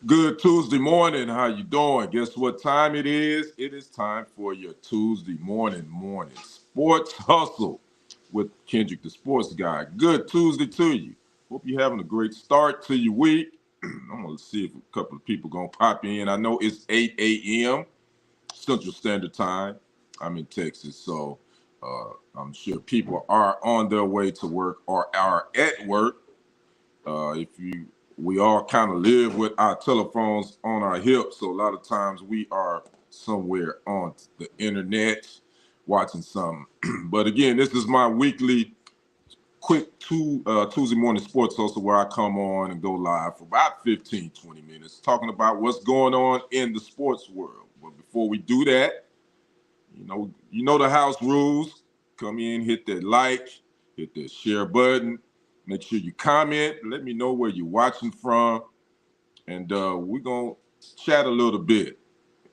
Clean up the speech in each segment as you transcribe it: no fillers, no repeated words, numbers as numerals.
Good Tuesday morning. How you doing? Guess what time it is? It is time for your Tuesday morning sports hustle with Kendrick, the sports guy. Good Tuesday to you. Hope you're having a great start to your week. I'm gonna see if a couple of people gonna pop in. I know it's 8 a.m. Central Standard Time. I'm in Texas, so I'm sure people are on their way to work or are at work. If you We all kind of live with our telephones on our hips, so a lot of times we are somewhere on the internet watching something. But again, this is my weekly quick Tuesday morning sports hustle where I come on and go live for about 15, 20 minutes talking about what's going on in the sports world. But before we do that, you know the house rules. Come in, hit that like, hit that share button. Make sure you comment. Let me know where you're watching from, and we're gonna chat a little bit.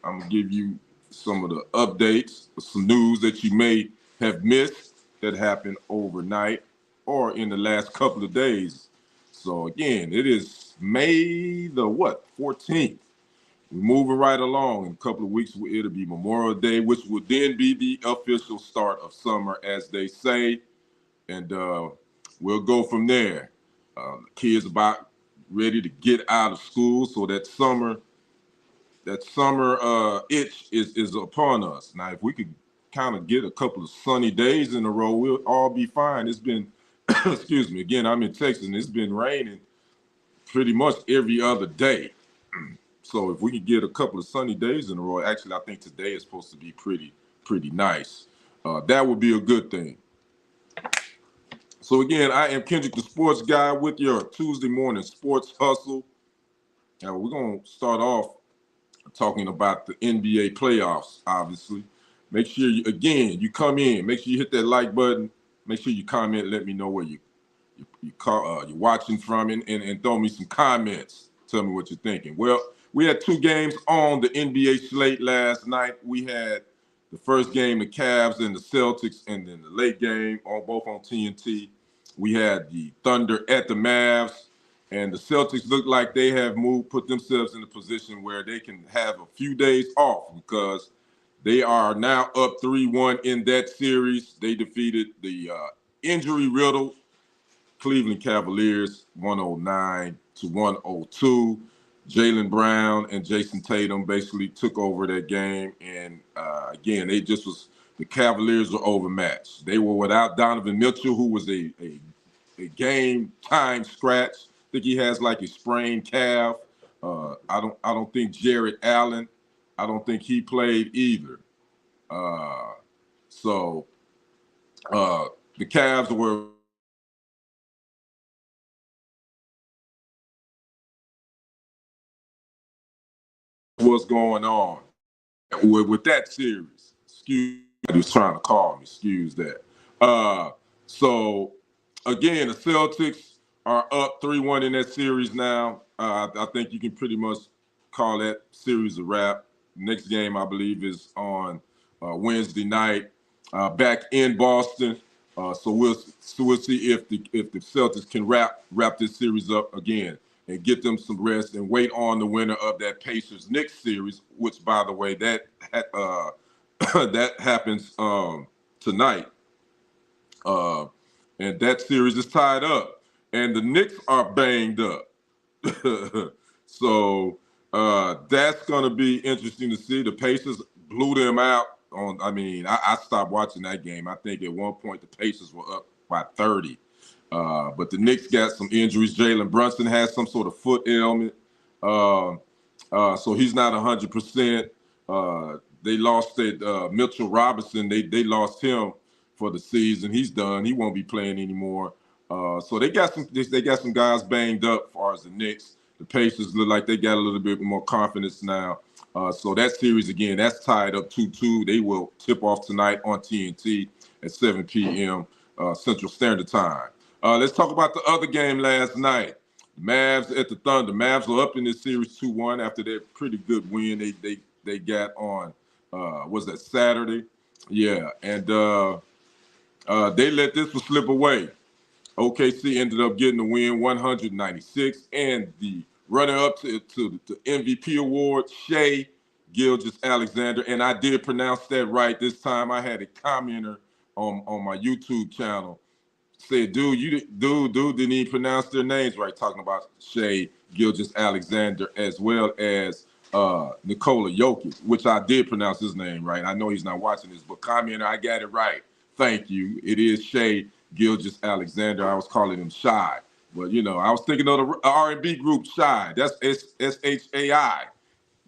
I'm gonna give you some of the updates, some news that you may have missed that happened overnight or in the last couple of days. So again, it is May the 14th. We're moving right along. In a couple of weeks, it'll be Memorial Day, which will then be the official start of summer, as they say. And we'll go from there. Kids about ready to get out of school, so that summer itch is upon us. Now, if we could kind of get a couple of sunny days in a row, we'll all be fine. It's been, excuse me, again, I'm in Texas, and it's been raining pretty much every other day. So if we could get a couple of sunny days in a row, actually, I think today is supposed to be pretty nice. That would be a good thing. So again, I am Kendrick, the sports guy, with your Tuesday morning sports hustle. Now we're gonna start off talking about the NBA playoffs. Obviously, make sure you come in. Make sure you hit that like button. Make sure you comment. Let me know where you're watching from, and throw me some comments. Tell me what you're thinking. Well, we had two games on the NBA slate last night. We had the first game, the Cavs and the Celtics, and then the late game both on TNT. We had the Thunder at the Mavs, and the Celtics look like they have put themselves in a position where they can have a few days off because they are now up 3-1 in that series. They defeated the injury-riddled Cleveland Cavaliers 109-102. Jaylen Brown and Jason Tatum basically took over that game, and again, the Cavaliers were overmatched. They were without Donovan Mitchell, who was a game time scratch. I think he has like a sprained calf. I don't think Jared Allen. I don't think he played either. So the Cavs were what's going on with that series. Excuse me, he was trying to call me. Excuse that. So again, the Celtics are up 3-1 in that series now. I think you can pretty much call that series a wrap. Next game, I believe, is on Wednesday night back in Boston. So we'll see if the Celtics can wrap this series up again and get them some rest and wait on the winner of that Pacers Knicks series, which, by the way, that that happens tonight. Uh, and that series is tied up, and the Knicks are banged up. So that's going to be interesting to see. The Pacers blew them out. I stopped watching that game. I think at one point the Pacers were up by 30. But the Knicks got some injuries. Jalen Brunson has some sort of foot ailment, so he's not 100%. They lost Mitchell Robinson. They lost him for the season. He's done. He won't be playing anymore. So they got some guys banged up as far as the Knicks. The Pacers look like they got a little bit more confidence now. So that series again, that's tied up 2-2. They will tip off tonight on TNT at 7 p.m. Central Standard Time. Let's talk about the other game last night. Mavs at the Thunder. Mavs were up in this series 2-1 after that pretty good win they got on was that Saturday? Yeah, and they let this one slip away. OKC ended up getting the win 196, and the runner up to the MVP award, Shea Gilgeous-Alexander, and I did pronounce that right this time. I had a commenter on my YouTube channel said, dude didn't even pronounce their names right, talking about Shea Gilgeous-Alexander as well as Nikola Jokic, which I did pronounce his name right. I know he's not watching this, but commenter, I got it right. Thank you. It is Shea Gilgeous-Alexander. I was calling him Shy, but I was thinking of the R&B group Shy. That's SHAI.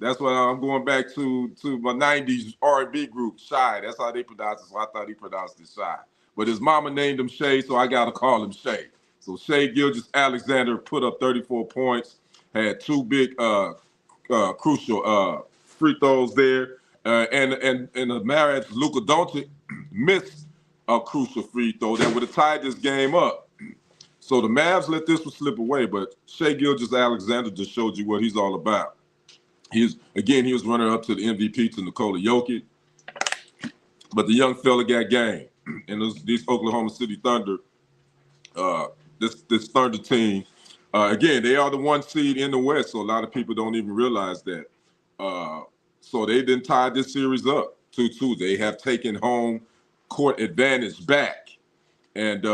That's what I'm going back to my 90s R&B group, Shy. That's how they pronounce it, so I thought he pronounced it Shy. But his mama named him Shay, so I got to call him Shay. So Shea Gilgeous-Alexander put up 34 points, had two big crucial free throws there. And the Mavs, Luka Doncic missed a crucial free throw that would have tied this game up. So the Mavs let this one slip away, but Shea Gilgeous-Alexander just showed you what he's all about. He was runner up to the MVP to Nikola Jokic, but the young fella got game. And these Oklahoma City Thunder, this Thunder team, again, they are the 1 seed in the West, so a lot of people don't even realize that. So they didn't tie this series up 2-2. They have taken home court advantage back. And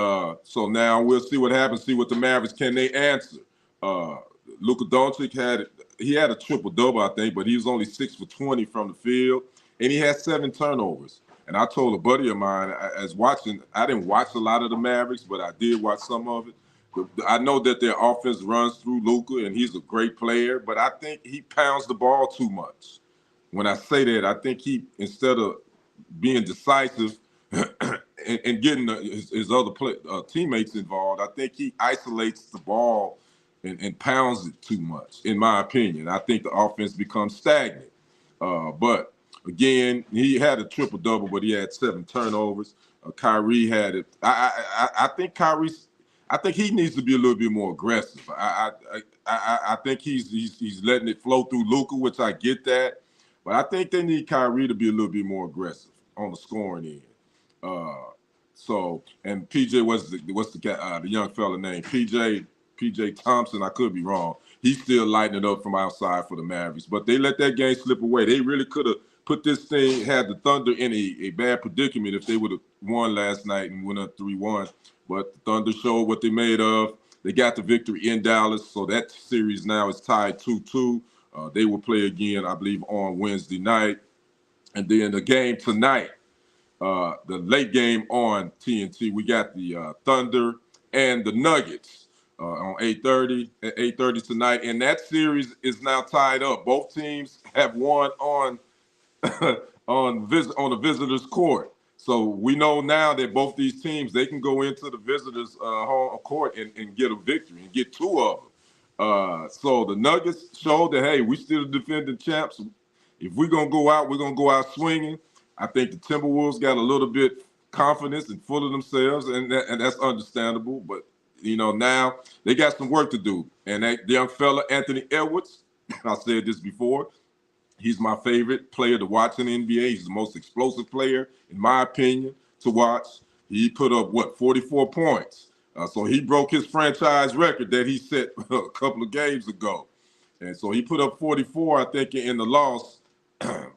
so now we'll see what happens, see what the Mavericks, can they answer? Luka Doncic had a triple-double, I think, but he was only 6 for 20 from the field, and he had 7 turnovers. And I told a buddy of mine, I didn't watch a lot of the Mavericks, but I did watch some of it. I know that their offense runs through Luka, and he's a great player, but I think he pounds the ball too much. When I say that, I think he, instead of being decisive and getting his other teammates involved, I think he isolates the ball and pounds it too much, in my opinion. I think the offense becomes stagnant. But again, he had a triple-double, but he had 7 turnovers. Kyrie had it. I think he needs to be a little bit more aggressive. I think he's letting it flow through Luka, which I get that. But I think they need Kyrie to be a little bit more aggressive on the scoring end. And PJ, what's the young fella named? PJ Thompson, I could be wrong. He's still lighting it up from outside for the Mavericks. But they let that game slip away. They really could have put this thing, had the Thunder in a bad predicament if they would have won last night and went up 3-1. But the Thunder showed what they made of. They got the victory in Dallas, so that series now is tied 2-2. They will play again, I believe, on Wednesday night. And then the game tonight, the late game on TNT, we got the Thunder and the Nuggets on 8:30 at 8:30 tonight, and that series is now tied up. Both teams have won on on a visitor's court, so we know now that both these teams, they can go into the visitors' home court and get a victory and get 2 of them. So the Nuggets showed that, hey, we still the defending champs. If we're gonna go out, we're gonna go out swinging. I think the Timberwolves got a little bit confidence and full of themselves, and that's understandable. But now they got some work to do. And that young fella, Anthony Edwards, I said this before, he's my favorite player to watch in the NBA. He's the most explosive player, in my opinion, to watch. He put up, 44 points. So he broke his franchise record that he set a couple of games ago. And so he put up 44, I think, in the loss.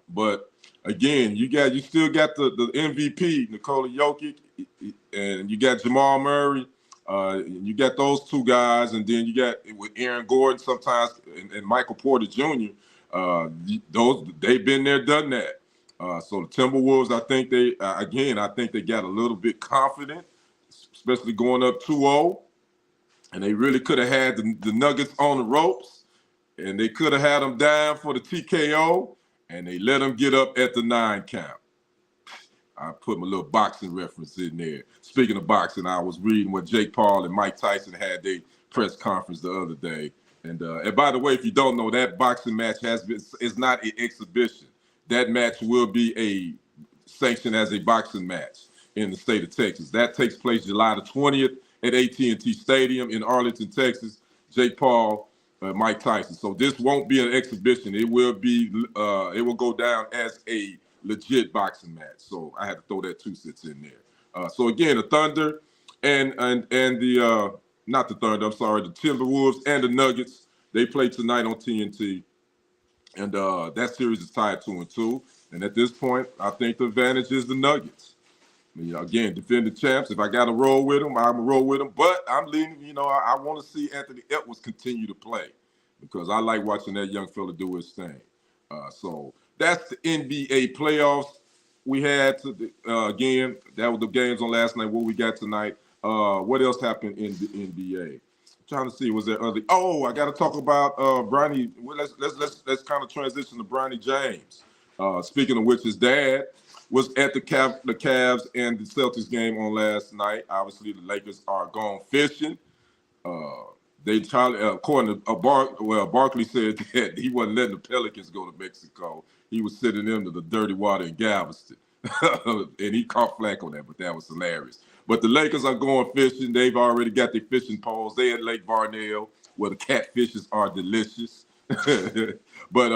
But again, you still got the MVP, Nikola Jokic, and you got Jamal Murray. You got those 2 guys, and then you got with Aaron Gordon sometimes and Michael Porter Jr. They've been there, done that. So the Timberwolves, I think they got a little bit confident, especially going up 2-0, and they really could have had the Nuggets on the ropes, and they could have had them down for the TKO, and they let them get up at the 9 count. I put my little boxing reference in there. Speaking of boxing, I was reading what Jake Paul and Mike Tyson had their press conference the other day. And by the way, if you don't know, that boxing match is not an exhibition. That match will be sanctioned as a boxing match in the state of Texas. That takes place July the 20th at AT&T Stadium in Arlington, Texas. Jake Paul, Mike Tyson. So this won't be an exhibition. It will go down as a legit boxing match. So I had to throw that 2 cents in there. So again, the Thunder and the not the Thunder, I'm sorry, the Timberwolves and the Nuggets They play tonight on TNT, and that series is tied 2-2. And at this point, I think the advantage is the Nuggets. Again, defending champs. If I got to roll with them, I'm going to roll with them. But I'm leaning, I want to see Anthony Edwards continue to play because I like watching that young fella do his thing. So that's the NBA playoffs. We had, again, that was the games on last night. What we got tonight. What else happened in the NBA? Trying to see, was there other? Oh, I got to talk about Bronny. Well, let's kind of transition to Bronny James. Speaking of which, his dad was at the Cavs and the Celtics game on last night. Obviously, the Lakers are gone fishing. According to Barkley said that he wasn't letting the Pelicans go to Mexico. He was sending them to the dirty water in Galveston. And he caught flack on that, but that was hilarious. But the Lakers are going fishing. They've already got their fishing poles. They at Lake Varnell, where the catfishes are delicious. But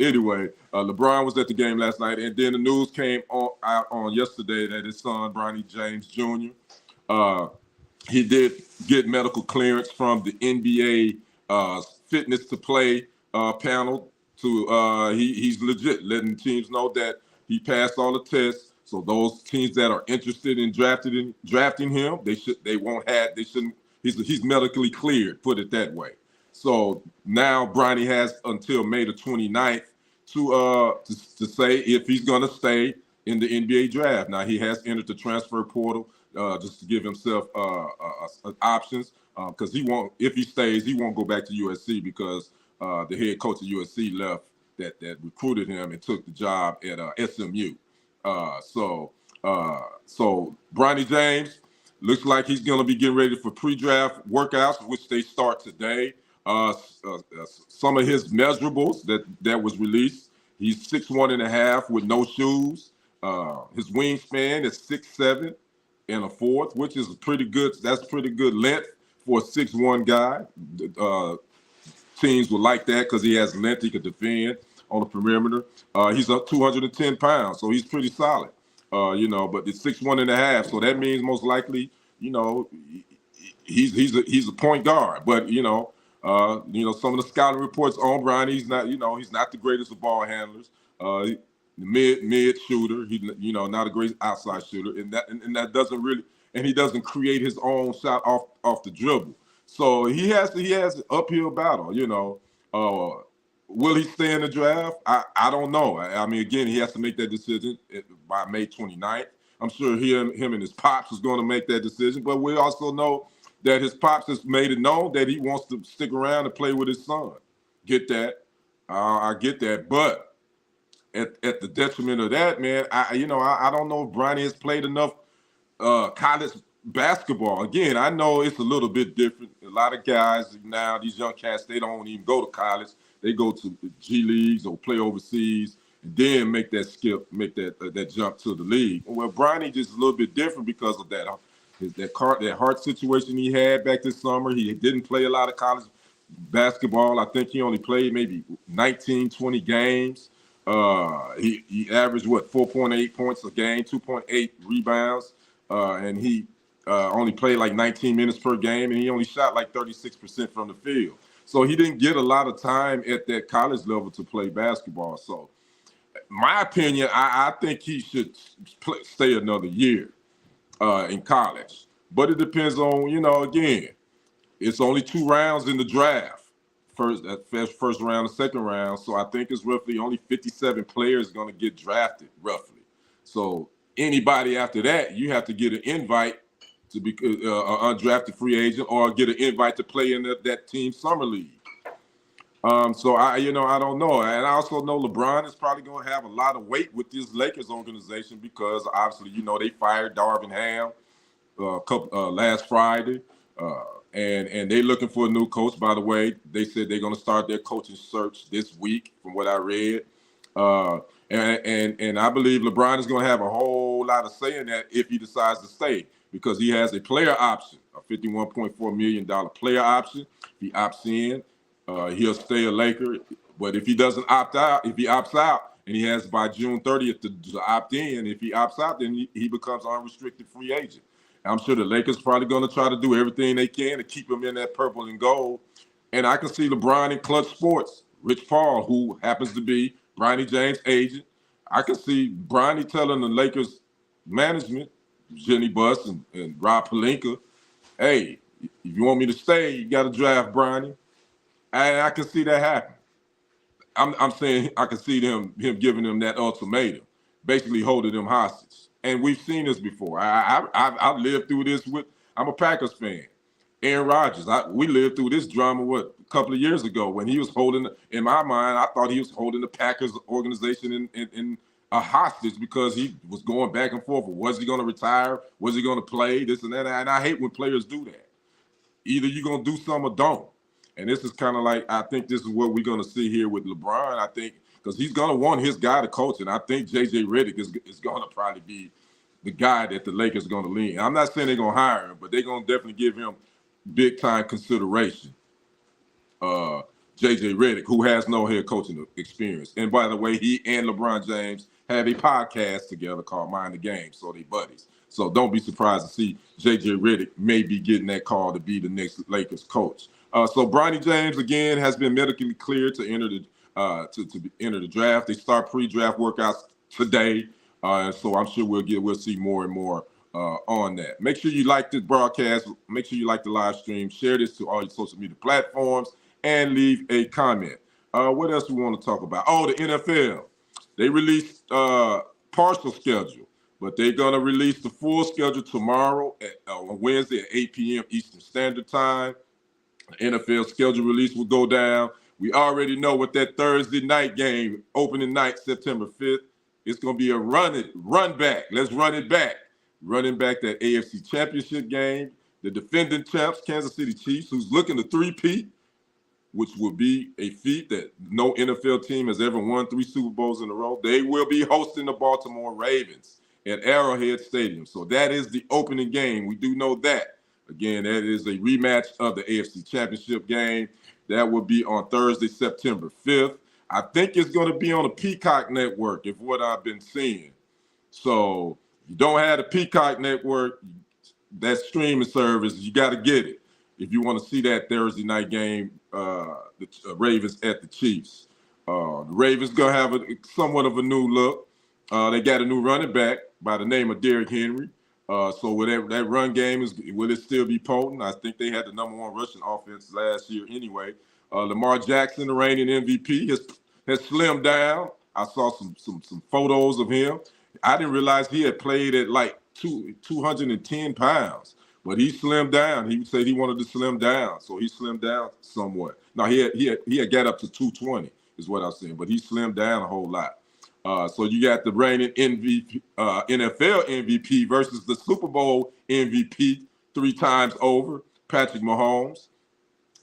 anyway, LeBron was at the game last night, and then the news came out on yesterday that his son, Bronny James Jr., he did get medical clearance from the NBA fitness to play panel. He's legit, letting teams know that he passed all the tests. So those teams that are interested in drafting him, he's medically cleared, put it that way. So now Bronny has until May the 29th to say if he's going to stay in the NBA draft. Now he has entered the transfer portal just to give himself options because if he stays, he won't go back to USC because the head coach of USC left that recruited him and took the job at SMU. So Bronny James looks like he's going to be getting ready for pre-draft workouts, which they start today. Some of his measurables that was released. He's 6'1.5" with no shoes. His wingspan is 6'7" and a fourth, which is pretty good. That's pretty good length for a 6'1" guy. Teams will like that because he has length. He could defend on the perimeter. He's up 210 pounds, so he's pretty solid. But it's 6'1.5", so that means most likely, he's a point guard. But some of the scouting reports on Bronny, he's not the greatest of ball handlers. Mid shooter. He not a great outside shooter, and that doesn't really, and he doesn't create his own shot off the dribble. So he has an uphill battle. Will he stay in the draft? I don't know. I mean, again, he has to make that decision by May 29th. I'm sure him and his pops is going to make that decision, but we also know that his pops has made it known that he wants to stick around and play with his son. Get that? I get that, but at the detriment of that, man, I don't know if Bronny has played enough college basketball. Again, I know it's a little bit different. A lot of guys now, these young cats, they don't even go to college. They go to the G leagues or play overseas and then make that jump to the league. Well, Bronny just a little bit different because of that heart situation he had back this summer. He didn't play a lot of college basketball. I think he only played maybe 19, 20 games. He averaged 4.8 points a game, 2.8 rebounds, and he only played like 19 minutes per game, and he only shot like 36% from the field. So he didn't get a lot of time at that college level to play basketball. So, my opinion, I think he should stay another year in college. But it depends on, again, it's only 2 rounds in the draft. First round and second round. So I think it's roughly only 57 players going to get drafted, roughly. So anybody after that, you have to get an invite to be an undrafted free agent or get an invite to play in that team summer league. So I don't know. And I also know LeBron is probably going to have a lot of weight with this Lakers organization because obviously, they fired Darvin Ham last Friday. And they're looking for a new coach, by the way. They said they're going to start their coaching search this week, from what I read. And I believe LeBron is going to have a whole lot of say in that if he decides to stay, because he has a player option, a $51.4 million player option. If he opts in, he'll stay a Laker. But if he doesn't opt out, if he opts out, and he has by June 30th to opt in, if he opts out, then he becomes an unrestricted free agent. I'm sure the Lakers probably going to try to do everything they can to keep him in that purple and gold And I can see LeBron in Clutch Sports, Rich Paul, who happens to be Bronny James' agent. I can see Bronny telling the Lakers management, Jenny Buss and Rob Pelinka, hey, if you want me to stay, you got to draft Bronny. And I can see that happen. I'm saying I can see him giving them that ultimatum, basically holding them hostage. And we've seen this before. I've lived through this with. I'm a Packers fan. Aaron Rodgers. We lived through this drama a couple of years ago when he was holding. In my mind, I thought he was holding the Packers organization in a hostage because he was going back and forth. Was he going to retire? Was he going to play? This and that. And I hate when players do that. Either you're going to do something or don't. And this is kind of like, I think this is what we're going to see here with LeBron. I think because he's going to want his guy to coach. And I think J.J. Redick is going to probably be the guy that the Lakers are going to lean. I'm not saying they're going to hire him, but they're going to definitely give him big-time consideration. J.J. Redick, who has no head coaching experience. And by the way, he and LeBron James have a podcast together called Mind the Game, so they buddies. So don't be surprised to see J.J. Redick may be getting that call to be the next Lakers coach. So Bronny James again has been medically cleared to enter the enter the draft. They start pre-draft workouts today, so I'm sure we'll see more and more on that. Make sure you like this broadcast. Make sure you like the live stream. Share this to all your social media platforms and leave a comment. What else we want to talk about? Oh, the NFL. They released partial schedule, but they're going to release the full schedule tomorrow on Wednesday at 8 p.m. Eastern Standard Time. The NFL schedule release will go down. We already know what that Thursday night game, opening night, September 5th, it's going to be a run back. Let's run it back. Running back that AFC Championship game. The defending champs, Kansas City Chiefs, who's looking to three-peat, which will be a feat that no NFL team has ever won 3 Super Bowls in a row. They will be hosting the Baltimore Ravens at Arrowhead Stadium. So that is the opening game. We do know that. Again, that is a rematch of the AFC Championship game. That will be on Thursday, September 5th. I think it's going to be on the Peacock Network, if what I've been seeing. So if you don't have the Peacock Network, that streaming service, you got to get it if you want to see that Thursday night game, the Ravens at the Chiefs. The Ravens going to have somewhat of a new look. They got a new running back by the name of Derrick Henry. So with that run game, will it still be potent? I think they had the number 1 rushing offense last year anyway. Lamar Jackson, the reigning MVP, has slimmed down. I saw some photos of him. I didn't realize he had played at like 210 pounds, but he slimmed down. He said he wanted to slim down, so he slimmed down somewhat. Now he had got up to 220 is what I'm saying, but he slimmed down a whole lot. So you got the reigning MVP, NFL MVP versus the Super Bowl MVP 3 times over, Patrick Mahomes,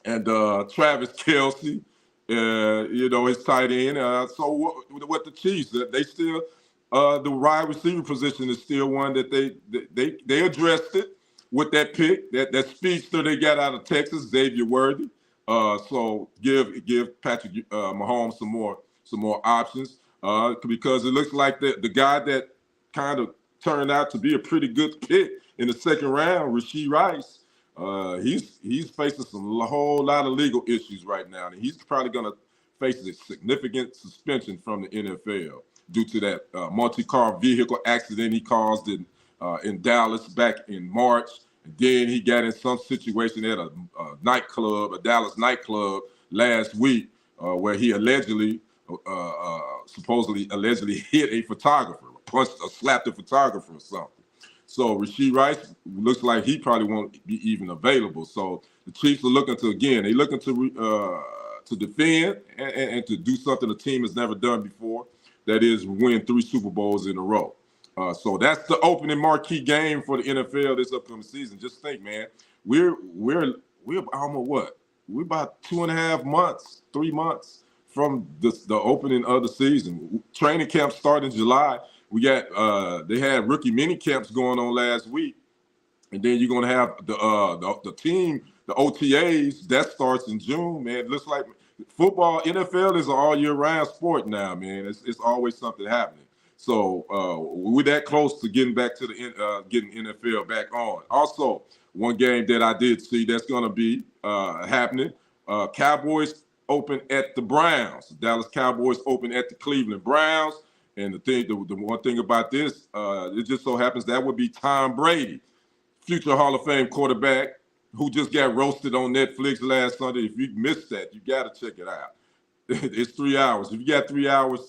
and Travis Kelce, his tight end. So what the Chiefs, they still, the wide receiver position is still one that they addressed it with that pick, that speedster they got out of Texas, Xavier Worthy. So give Patrick Mahomes some more options. Because it looks like the guy that kind of turned out to be a pretty good pick in the second round, Rashee Rice, he's facing a whole lot of legal issues right now, and he's probably going to face a significant suspension from the NFL due to that multi-car vehicle accident he caused in Dallas back in March. And then he got in some situation at a Dallas nightclub last week where he allegedly hit a photographer, punched or slapped a photographer or something. So Rashee Rice looks like he probably won't be even available. So the Chiefs are looking to defend and to do something the team has never done before. That is win 3 Super Bowls in a row. So that's the opening marquee game for the NFL this upcoming season. Just think, man, we're almost what? We're about 2.5 months, 3 months from the opening of the season. Training camp start in July. We got they had rookie mini camps going on last week, and then you're gonna have the team, the OTAs that starts in June. Man, it looks like football, NFL is an all year round sport now. Man, it's always something happening. So we're that close to getting back to getting NFL back on. Also, one game that I did see that's gonna be happening Cowboys open at the Browns. Dallas Cowboys open at the Cleveland Browns. And the one thing about this, it just so happens that would be Tom Brady, future Hall of Fame quarterback, who just got roasted on Netflix last Sunday. If you missed that, you got to check it out. It's 3 hours. If you got 3 hours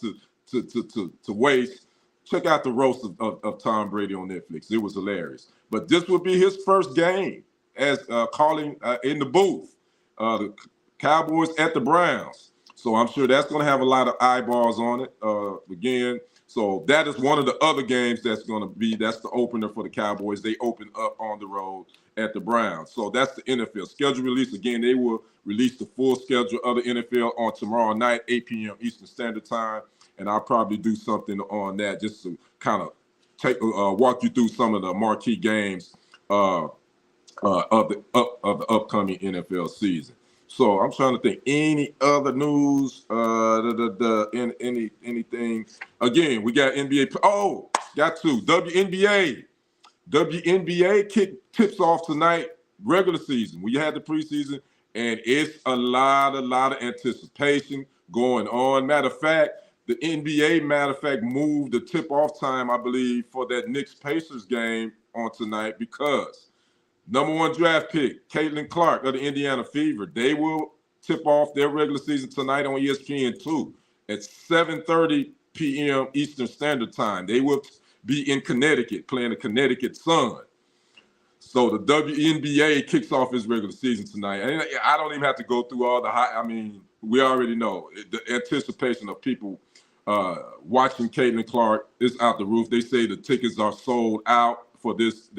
to waste, check out the roast of Tom Brady on Netflix. It was hilarious. But this will be his first game as calling in the booth. The Cowboys at the Browns. So I'm sure that's going to have a lot of eyeballs on it again. So that is one of the other games that's the opener for the Cowboys. They open up on the road at the Browns. So that's the NFL schedule release. Again, they will release the full schedule of the NFL on tomorrow night, 8 p.m. Eastern Standard Time. And I'll probably do something on that just to kind of walk you through some of the marquee games of the upcoming NFL season. So I'm trying to think any other news, anything. Again, we got NBA. Oh, got to WNBA. WNBA tips off tonight, regular season. We had the preseason, and it's a lot of anticipation going on. Matter of fact, the NBA, moved the tip-off time, I believe, for that Knicks-Pacers game on tonight because number 1 draft pick, Caitlin Clark of the Indiana Fever, they will tip off their regular season tonight on ESPN2 at 7:30 p.m. Eastern Standard Time. They will be in Connecticut playing the Connecticut Sun. So the WNBA kicks off its regular season tonight. And I don't even have to go through all we already know. The anticipation of people watching Caitlin Clark is out the roof. They say the tickets are sold out for this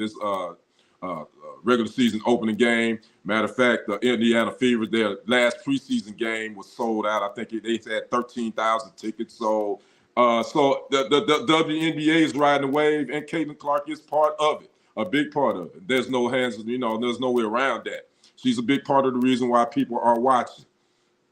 regular season opening game. Matter of fact, the Indiana Fever, their last preseason game was sold out. I think they had 13,000 tickets sold. So the WNBA is riding the wave, and Caitlin Clark is part of it, a big part of it. There's no there's no way around that. She's a big part of the reason why people are watching.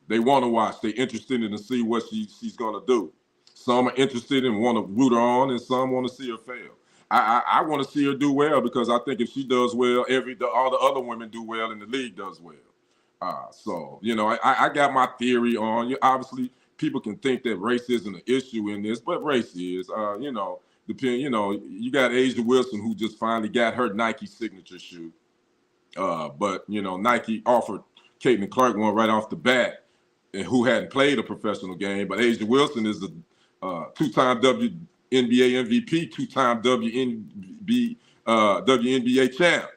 They want to watch. They're interested in to see what she's going to do. Some are interested and want to root her on, and some want to see her fail. I want to see her do well because I think if she does well, all the other women do well and the league does well. So I got my theory on. Obviously, people can think that race isn't an issue in this, but race is. You got A'ja Wilson who just finally got her Nike signature shoe, but Nike offered Caitlin Clark one right off the bat, and who hadn't played a professional game. But A'ja Wilson is the two-time WNBA MVP, two-time WNBA champ,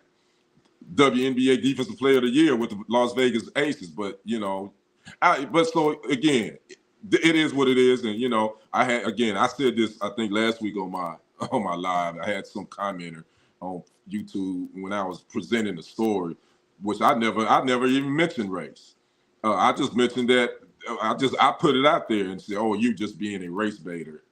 WNBA Defensive Player of the Year with the Las Vegas Aces. But so again, it is what it is. And I said this I think last week on my live. I had some commenter on YouTube when I was presenting the story, which I never even mentioned race. I just mentioned that I put it out there and said, "Oh, you just being a race baiter.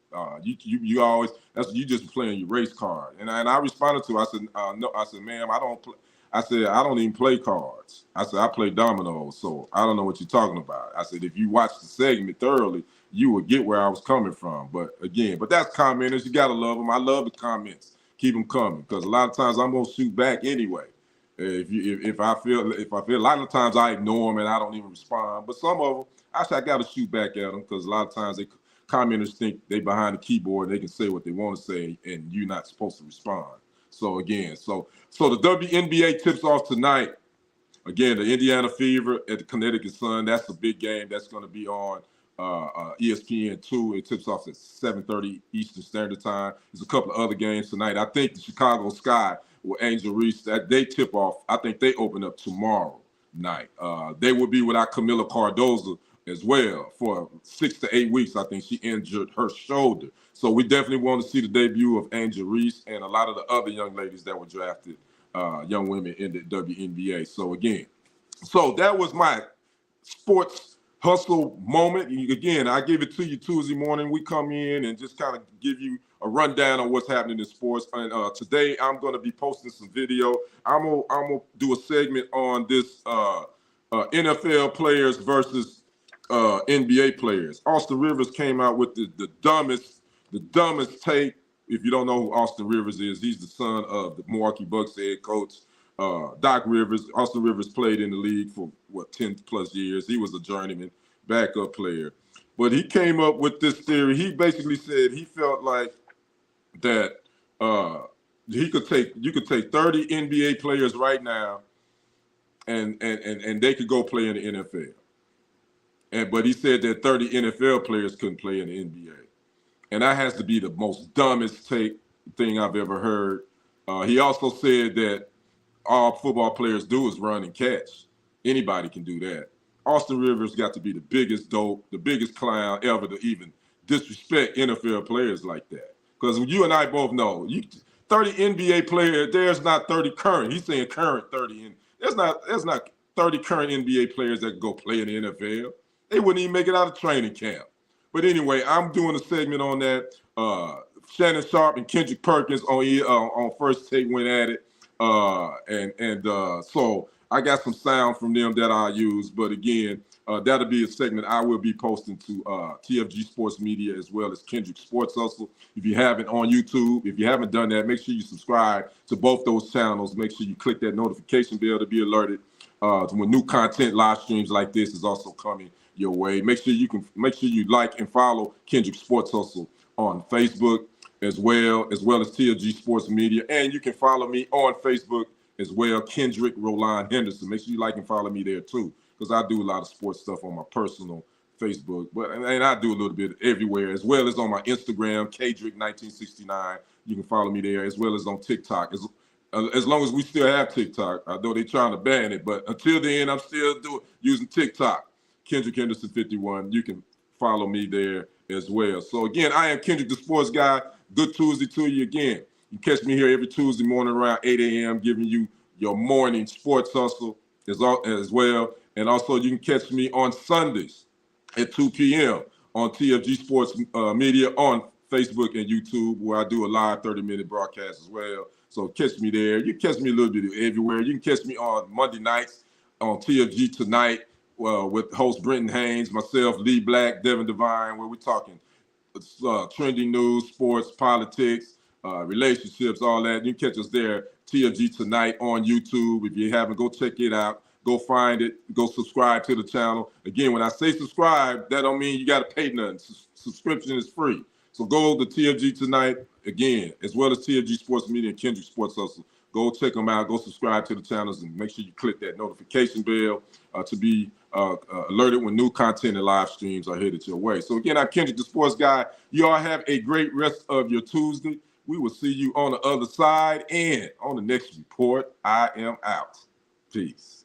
You always you just playing your race card." And I responded to. I said, "No." I said, "Ma'am, I don't play." I said, "I don't even play cards." I said, "I play dominoes, so I don't know what you're talking about." I said, "If you watch the segment thoroughly, you would get where I was coming from." But that's commenters. You gotta love them. I love the comments. Keep them coming because a lot of times I'm gonna shoot back anyway. If I feel a lot of times I ignore them and I don't even respond. But some of them, I got to shoot back at them because a lot of times commenters think they behind the keyboard and they can say what they want to say and you're not supposed to respond. So again, so the WNBA tips off tonight. Again, the Indiana Fever at the Connecticut Sun. That's a big game. That's going to be on ESPN2. It tips off at 7:30 Eastern Standard Time. There's a couple of other games tonight. I think the Chicago Sky with Angel Reese, that they tip off. I think they open up tomorrow night. They will be without Camila Cardozo as well for 6 to 8 weeks. I think she injured her shoulder. So we definitely want to see the debut of Angel Reese and a lot of the other young ladies that were drafted, young women in the WNBA. So that was my sports hustle moment. Again, I give it to you Tuesday morning. We come in and just kind of give you a rundown on what's happening in sports. And today I'm going to be posting some video. I'm gonna do a segment on this NFL players versus NBA players. Austin Rivers came out with the dumbest take. If you don't know who Austin Rivers is, he's the son of the Milwaukee Bucks head coach Doc Rivers. Austin Rivers played in the league for, 10 plus years. He was a journeyman backup player. But he came up with this theory. He basically said he felt like that you could take 30 NBA players right now and they could go play in the NFL. But he said that 30 NFL players couldn't play in the NBA. And that has to be the most dumbest thing I've ever heard. He also said that all football players do is run and catch. Anybody can do that. Austin Rivers got to be the biggest dope, the biggest clown ever to even disrespect NFL players like that. Because you and I both know, 30 NBA players, there's not 30 current. He's saying current 30. And there's not 30 current NBA players that go play in the NFL. They wouldn't even make it out of training camp. But anyway, I'm doing a segment on that. Shannon Sharp and Kendrick Perkins on First Take went at it. So I got some sound from them that I use. But again, that'll be a segment I will be posting to TFG Sports Media as well as Kendrick Sports Hustle. If you haven't on YouTube, if you haven't done that, make sure you subscribe to both those channels. Make sure you click that notification bell to be alerted to when new content, live streams like this is also coming your way. Make sure you like and follow Kendrick Sports Hustle on Facebook as well as TFG Sports Media. And you can follow me on Facebook as well, Kendrick Roland Henderson. Make sure you like and follow me there too, because I do a lot of sports stuff on my personal Facebook, and I do a little bit everywhere, as well as on my Instagram, Kendrick1969. You can follow me there, as well as on TikTok. As long as we still have TikTok, I know they're trying to ban it, but until then, I'm still using TikTok. Kendrick Henderson 51. You can follow me there as well. So again, I am Kendrick the Sports Guy. Good Tuesday to you again. You catch me here every Tuesday morning around 8 a.m. giving you your morning sports hustle as well. And also you can catch me on Sundays at 2 p.m. on TFG Sports Media on Facebook and YouTube, where I do a live 30-minute broadcast as well. So catch me there. You can catch me a little bit everywhere. You can catch me on Monday nights on TFG Tonight with host Brenton Haynes, myself, Lee Black, Devin Devine, where we're talking trending news, sports, politics, relationships, all that. You can catch us there, TFG Tonight on YouTube. If you haven't, go check it out. Go find it. Go subscribe to the channel. Again, when I say subscribe, that don't mean you got to pay nothing. Subscription is free. So go to TFG Tonight, again, as well as TFG Sports Media and Kendrick Sports Hustle. Go check them out. Go subscribe to the channels and make sure you click that notification bell to be alerted when new content and live streams are headed your way. So again, I'm Kendrick the Sports Guy. You all have a great rest of your Tuesday. We will see you on the other side and on the next report. I am out. Peace.